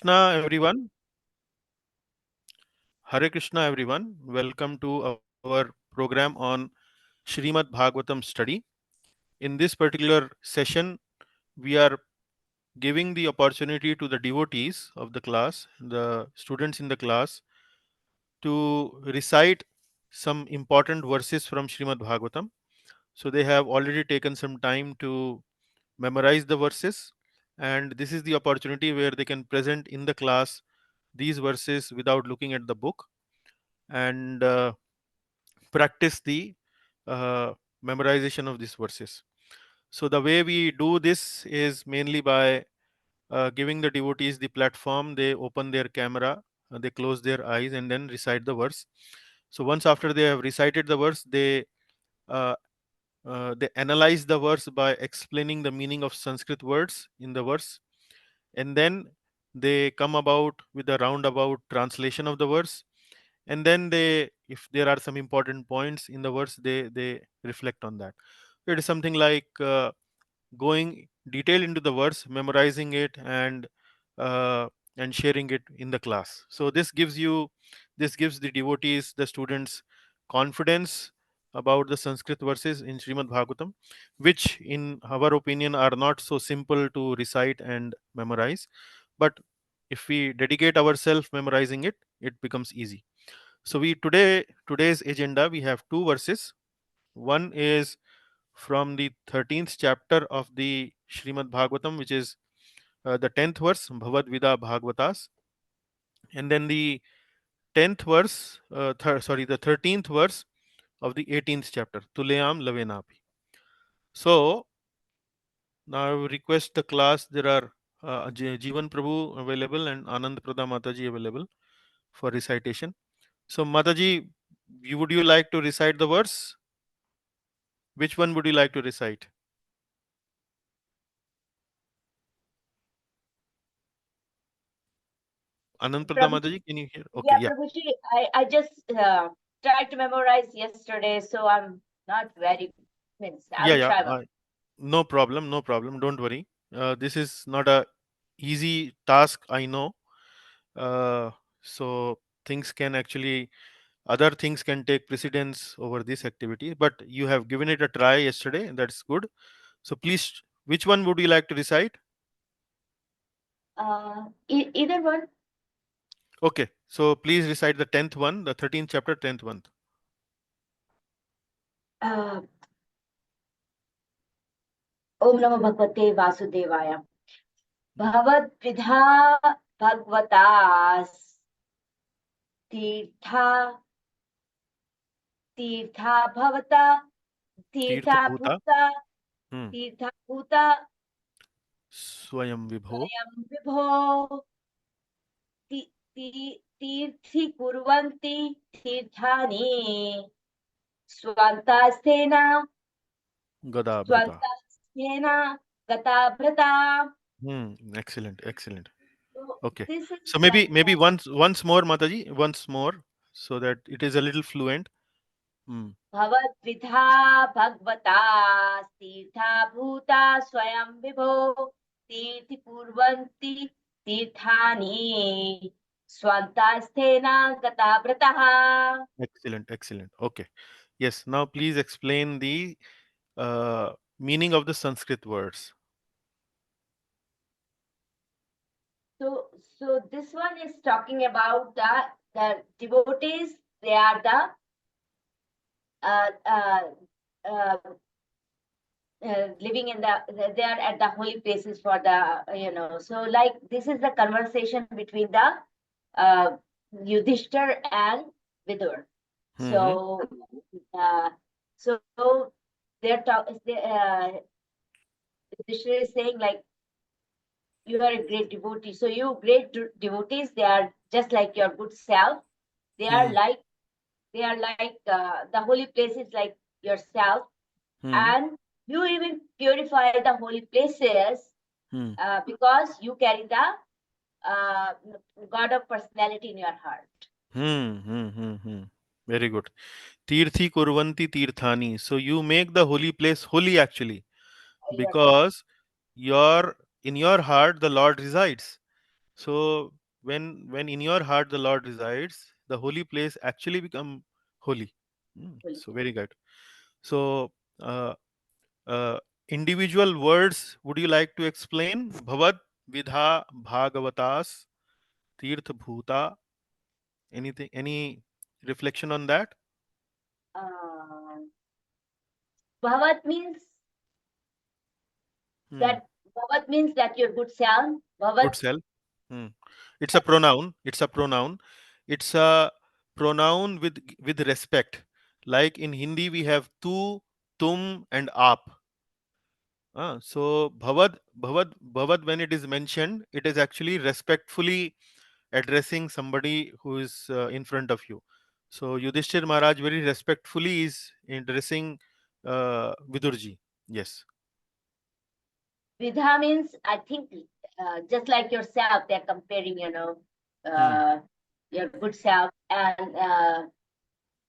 Krishna everyone. Hare Krishna everyone. Welcome to our program on Srimad Bhagavatam study. In this particular session, we are giving the opportunity to the devotees of the class, the students in the class, to recite some important verses from Srimad Bhagavatam. So they have already taken some time to memorize the verses, and this is the opportunity where they can present in the class these verses without looking at the book and practice the uh, memorization of these verses. So the way we do this is mainly by giving the devotees the platform. They open their camera, they close their eyes, and then recite the verse. So once after they have recited the verse, uh, they analyze the verse by explaining the meaning of Sanskrit words in the verse, and then they come about with a roundabout translation of the verse, and then they, if there are some important points in the verse, they reflect on that. It is something like going detail into the verse, memorizing it, uh, and sharing it in the class. So this gives the devotees, the students, confidence about the Sanskrit verses in Srimad Bhagavatam, which in our opinion are not so simple to recite and memorize, but if we dedicate ourselves memorizing it, it becomes easy. So today's agenda, we have two verses. One is from the 13th chapter of the Srimad Bhagavatam, which is the 10th verse, Bhavad Vida Bhagavatas, and then the 10th verse, the 13th verse of the 18th chapter, Tuleyam Lavenapi. So now I will request the class, there are Jivan Prabhu available and Anand Prada Mataji available for recitation. So Mataji, would you like to recite the verse? Which one would you like to recite? Anand Prada Prabhuji, Mataji, can you hear? Okay, yeah, yeah. Prabhuji, I just tried to memorize yesterday, so I'm not very, means I Yeah, will yeah. try. No problem, no problem. Don't worry. This is not a easy task, I know. Uh, so things can actually, other things can take precedence over this activity. But you have given it a try yesterday, and that's good. So please, which one would you like to recite? Either one. Okay, so please recite the 10th one, the 13th chapter, 10th one. Uh, Om Namo Bhagavate Vasudevaya. Bhavad Vidha Bhagavatas Tirtha Tirtha Bhavata Tirtha Tirtha Bhuta, Bhuta hmm. Tirtha Bhuta Swayam Vibho, Swayam Vibho तीर्थि कुर्वन्ति तीर्थानि स्वन्तास्तेन Gadabhrata. स्वन्तास्तेन गताभृता. Excellent, excellent. So Okay. this is So like maybe once more, Mataji, once more, so that it is a little fluent. Hmm. भगवद्विधा भगवता तीर्था भूता स्वयं विभो तीर्थि कुर्वन्ति तीर्थानि स्वन्तास्तेन गताभृतः. Excellent, excellent. Okay. Yes. Now please explain the meaning of the Sanskrit words. So this one is talking about the devotees. They are the uh, uh, uh, living in they are at the holy places for the. So like this is the conversation between the uh, Yudhishthir and Vidur. Hmm. So uh, so they're Yudhishthir is saying like you are a great devotee. So you great devotees, they are just like your good self. They are Hmm. like the holy places like yourself, Hmm. and you even purify the holy places Hmm. because you carry the uh, God of personality in your heart. Hmm. Hmm. Hmm. Hmm. Very good. Tirthi kurvanti tirthani. So you make the holy place holy actually, Yourself. because your in your heart the Lord resides. So when in your heart the Lord resides, the holy place actually become holy. Holy. So very good. So uh, individual words, would you like to explain? Bhavad Vidha Bhagavatas Tirth Bhuta. Anything? Any reflection on that? Uh, Bhavat means Hmm. that Bhavat means that your good self. Good Bhavat. self. Hmm. It's a pronoun. It's a pronoun. It's a pronoun with respect. Like in Hindi, we have tu, tum, and aap. So bhavad, when it is mentioned, it is actually respectfully addressing somebody who is in front of you. So Yudhishthir Maharaj very respectfully is addressing Vidurji. Yes. Vidha means, I think, just like yourself, they're comparing, Hmm. your good self and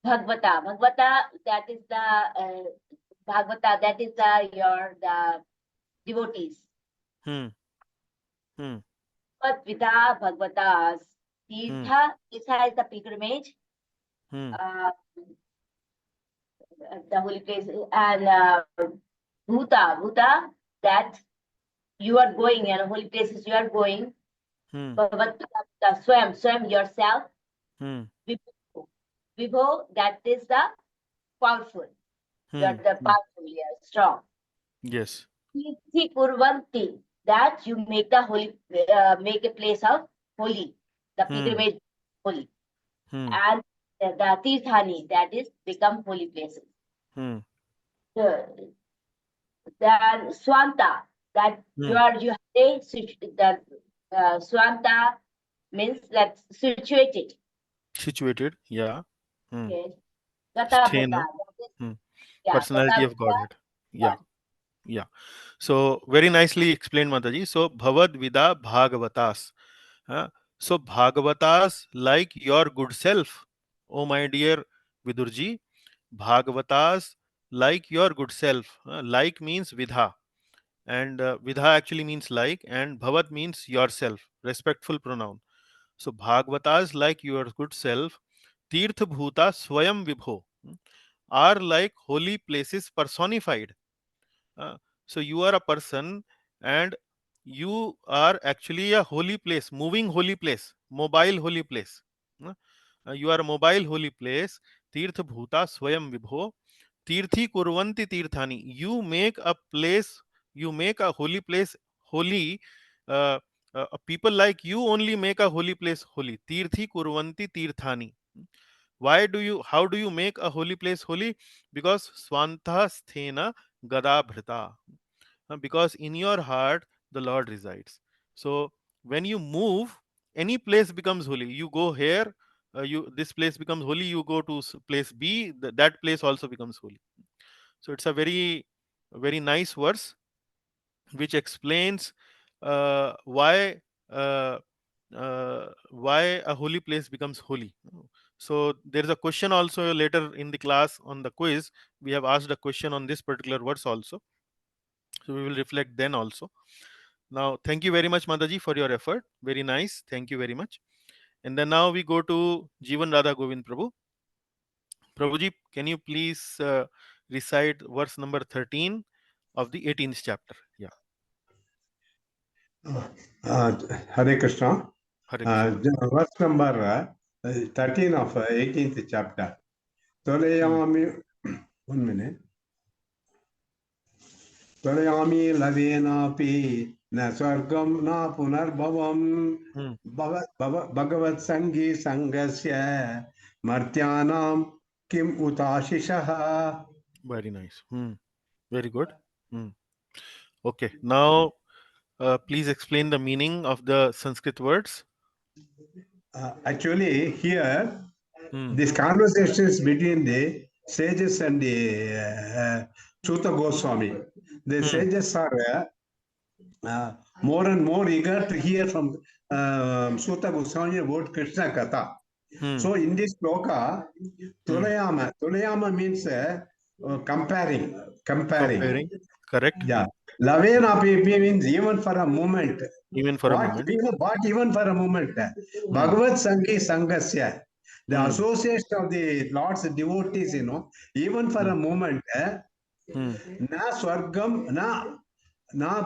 Bhagavata. Bhagavata, that is the Bhagavata, that is the devotees. Hmm. Hmm. But Vidha Bhagavatas, Hmm. Tirtha is the pilgrimage, Hmm. uh, the holy place, and Bhuta, that you are going, holy places you are going. Hmm. Bhagavata, Swam, yourself. Hmm. Vibho, Vibho, that is the powerful. You are Hmm. the Hmm. powerful, you are strong. Yes. Tirthi Kurvanti, that you make the holy, make a place of holy, the Hmm. pilgrimage holy. Hmm. And the Tirthani, that is become holy places. Hmm. The, then Swanta, that Hmm. you have the Swanta means that situated. Situated. Yeah. Hmm. Okay. Gata Bhuta, Sthena. that is, Hmm. yeah, Personality Gata of Bhuta, Godhead. Yeah. yeah. Yeah. So very nicely explained, Mataji. So Bhavad Vida Bhagavatas. Huh? So Bhagavatas, like your good self, oh my dear Vidurji, Bhagavatas, like your good self. Like means Vidha, and Vidha actually means like, and Bhavat means yourself, respectful pronoun. So Bhagavatas, like your good self, Tirth Bhuta Swayam Vibho, are like holy places personified. Uh, so you are a person, and you are actually a holy place, moving holy place, mobile holy place. You are a mobile holy place. Tirth Bhuta Swayam Vibho. Tirthi Kurvanti Tirthani. You make a place, you make a holy place holy. Uh, People like you only make a holy place holy. Tirthi Kurvanti Tirthani. How do you make a holy place holy? Because Swantha Sthena Gadabhrita. Because in your heart the Lord resides. So when you move, any place becomes holy. You go here, you this place becomes holy. You go to place B, that place also becomes holy. So it's a very nice verse which explains uh, why a holy place becomes holy. So there is a question also later in the class on the quiz. We have asked a question on this particular verse also. So we will reflect then also. Now, thank you very much, Mataji, for your effort. Very nice. Thank you very much. And then now we go to Jivan Radha Govind Prabhu. Prabhuji, can you please recite verse number 13 of the 18th chapter? Yeah. Hare Krishna. Hare Krishna. Verse number 13 of 18th chapter. Tolayami, 1 minute. Tolayami lavenapi na swargam na punarbhavam bhagavat sangi sangasya martyanam kim utashishaha. Very nice. Very good. Okay. Now, please explain the meaning of the Sanskrit words. Actually, here, Hmm. this conversation is between the sages and the Suta Goswami. The sages are more and more eager to hear from Suta Goswami about Krishna Katha. So in this sloka, Tulayama means comparing. Comparing. Correct. Yeah. Lavenapi means even for a moment. Even for a moment. What even for a moment? Bhagavad Sangi Sangasya. The association of the Lord's devotees, even for a moment, na swargam, na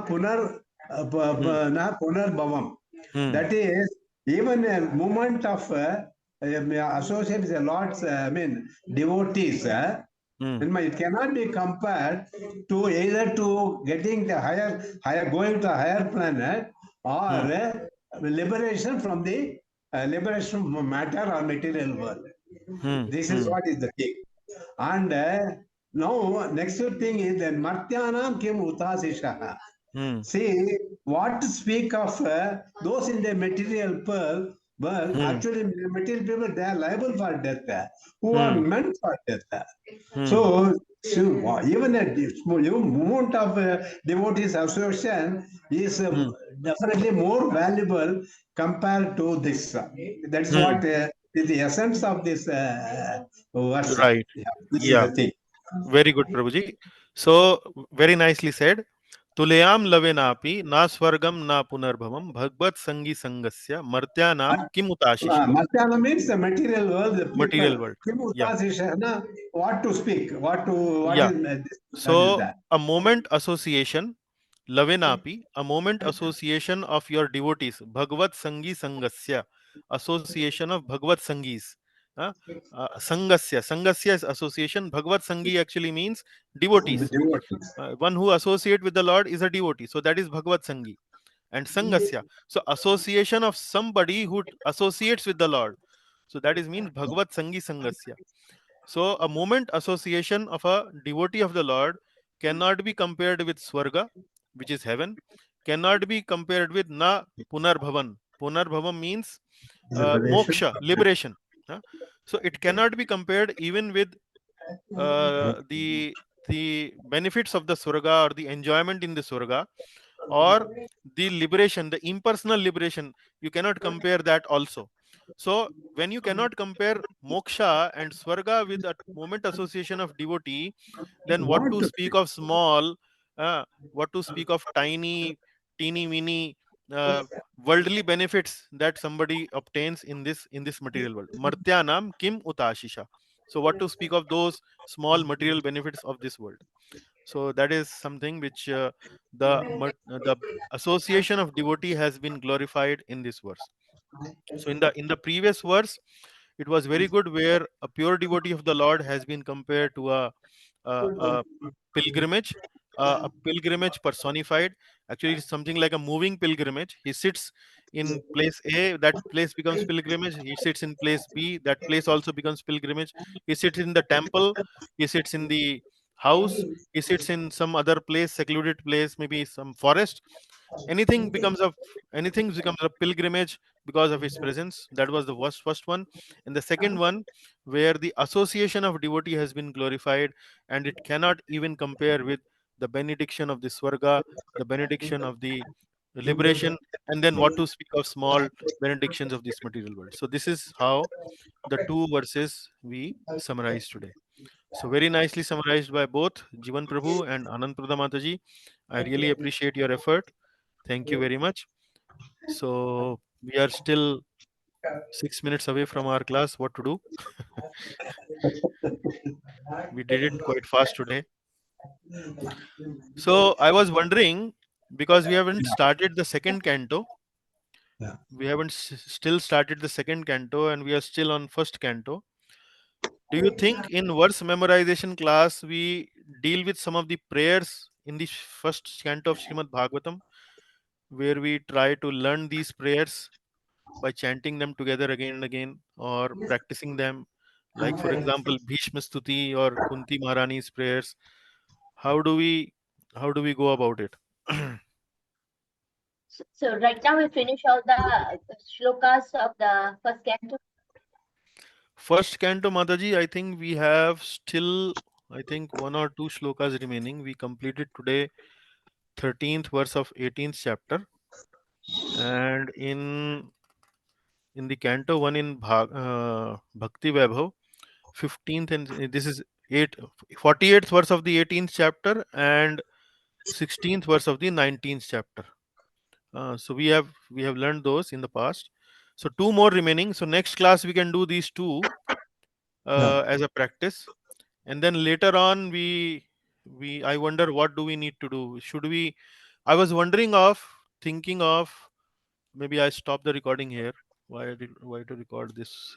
punar, na punar bhavam. That is, even a moment of association with the Lord's, devotees, it cannot be compared to either to getting the higher going to a higher planet or liberation from the liberation from matter or material world. This is what is the thing. And now next thing is that Martyanam Kim Utasisha. See, what to speak of those in the material world, actually material people, they are liable for death, who are meant for death. So even a movement of devotees association is definitely more valuable compared to this. That's what is the essence of this verse. Right. This Yeah. is the thing. Very good, Prabhuji. So very nicely said. तुलयाम लवेनापि ना स्वर्गम ना पुनर्भवम भगवत संगी संगस्य मर्त्यानाम किमुताशिषः. Martyana means the material world, the people. Material world. Yeah. What to speak, what Yeah. is this, So that. a moment association, lavenapi, a moment association of your devotees, Bhagavad Sangi Sangasya, association of Bhagavad Sangis. Sangasya is association. Bhagavad Sangi actually means devotees. One who associate with the Lord is a devotee. So that is Bhagavad Sangi. And Sangasya. So association of somebody who associates with the Lord. So that is means Bhagavad Sangi Sangasya. So a moment association of a devotee of the Lord cannot be compared with Swarga, which is heaven, cannot be compared with Na Punarbhavan. Punarbhavan means moksha, liberation. So it cannot be compared even with the benefits of the Swarga or the enjoyment in the Swarga or the liberation, the impersonal liberation. You cannot compare that also. So when you cannot compare moksha and swarga with a moment association of devotee, then what to speak of small, what to speak of tiny, teeny weeny worldly benefits that somebody obtains in this material world. Martyanam kim utashisha. So what to speak of those small material benefits of this world? So that is something which the association of devotee has been glorified in this verse. So in the previous verse, it was very good where a pure devotee of the Lord has been compared to a pilgrimage, a pilgrimage personified. Actually, it's something like a moving pilgrimage. He sits in place A, that place becomes pilgrimage. He sits in place B, that place also becomes pilgrimage. He sits in the temple, he sits in the house, he sits in some other place, secluded place, maybe some forest. Anything becomes a pilgrimage because of his presence. That was the first one. And the second one, where the association of devotee has been glorified, and it cannot even compare with the benediction of the Swarga, the benediction of the liberation, and then what to speak of small benedictions of this material world. So this is how the two verses we summarize today. So very nicely summarized by both Jivan Prabhu and Anand Prada Mataji. I really appreciate your effort. Thank you very much. So we are still 6 minutes away from our class. What to do? We did it quite fast today. So I was wondering, because we haven't started the second canto. Yeah. We haven't still started the second canto, and we are still on first canto. Do you think in verse memorization class we deal with some of the prayers in the first canto of Srimad Bhagavatam, where we try to learn these prayers by chanting them together again and again, or practicing them, like for example Bhishma Stuti or Kunti Maharani's prayers? How do we go about it? So right now we finish all the shlokas of the first canto. First canto, Mataji, I think we have still, I think, 1 or 2 shlokas remaining. We completed today 13th verse of 18th chapter, and in the canto 1 in Bhakti Vaibhav, 15th, and this is 48th verse of the 18th chapter, and 16th verse of the 19th chapter. So we have learned those in the past. So 2 more remaining. So next class we can do these 2 as a practice, and then later on I wonder what do we need to do. Should we? I was thinking of maybe I stop the recording here. Why to record this?